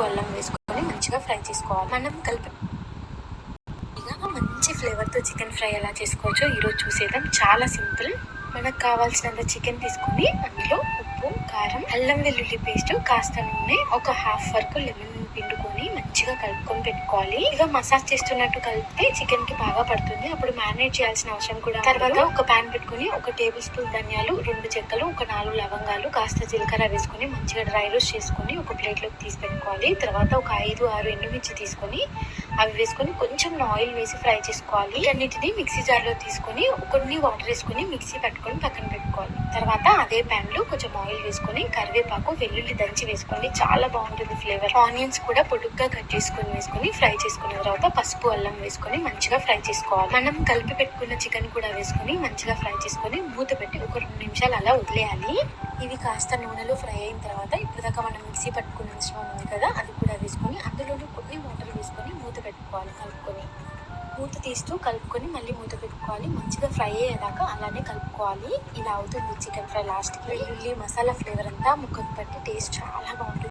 అల్లం వేసుకొని మంచిగా ఫ్రై చేసుకోవాలి. మనం మంచి ఫ్లేవర్తో చికెన్ ఫ్రై ఎలా చేసుకోవచ్చో ఈరోజు చూసేద్దాం. చాలా సింపుల్. మనకు కావాల్సినంత చికెన్ తీసుకొని అందులో ఉప్పు, కారం, అల్లం వెల్లుల్లి పేస్ట్, కాస్త నూనె, ఒక హాఫ్ వరకు లెమన్ పిండుకొని మంచిగా కలుపుకొని పెట్టుకోవాలి. ఇక మసాజ్ చేస్తున్నట్టు కలిపితే చికెన్ కి బాగా పడుతుంది. అప్పుడు మ్యారినేట్ చేయాల్సిన అవసరం కూడా. తర్వాత ఒక పాన్ పెట్టుకుని 1 టేబుల్ స్పూన్ ధనియాలు, 2 చెక్కలు, ఒక 4 లవంగాలు, కాస్త జీలకర్ర వేసుకొని మంచిగా డ్రై రోస్ట్ చేసుకొని ఒక ప్లేట్ లోకి తీసి పెట్టుకోవాలి. తర్వాత ఒక 5-6 ఎండుమిర్చి తీసుకొని అవి వేసుకొని కొంచెం ఆయిల్ వేసి ఫ్రై చేసుకోవాలి. అన్నిటిని మిక్సీ జార్ లో తీసుకొని కొన్ని వాటర్ వేసుకొని మిక్సీ పట్టుకొని పక్కన పెట్టుకోవాలి. తర్వాత అదే పాన్ లో కొంచెం ఆయిల్ వేసుకొని కరివేపాకు, వెల్లుల్లి దంచి వేసుకోండి. చాలా బాగుంటుంది ఫ్లేవర్. ఆనియన్స్ కూడా పొడుగ్గా కట్ చేసుకొని వేసుకొని ఫ్రై చేసుకున్న తర్వాత పసుపు, అల్లం వేసుకొని మంచిగా ఫ్రై చేసుకోవాలి. మనం కలిపి పెట్టుకున్న చికెన్ కూడా వేసుకొని మంచిగా ఫ్రై చేసుకొని మూత పెట్టి ఒక 2 నిమిషాలు అలా వదిలేయాలి. ఇవి కాస్త నూనెలో ఫ్రై అయిన తర్వాత ఇప్పుడు దాకా మనం మిక్సీ పట్టుకున్న మిశ్రమం ఉంది కదా, అది కూడా వేసుకొని అందులోనే కొన్ని వాటర్ వేసుకొని మూత పెట్టుకోవాలి. కలుపుకొని మూత తీస్తూ కలుపుకొని మళ్ళీ మూత పెట్టుకోవాలి. మంచిగా ఫ్రై అయ్యేదాకా అలానే కలుపుకోవాలి. ఇలా అవుతుంది చికెన్ ఫ్రై. లాస్ట్ కి వెల్లుల్లి మసాలా ఫ్లేవర్ అంతా ముక్కకు పట్టి టేస్ట్ చాలా బాగుంటుంది.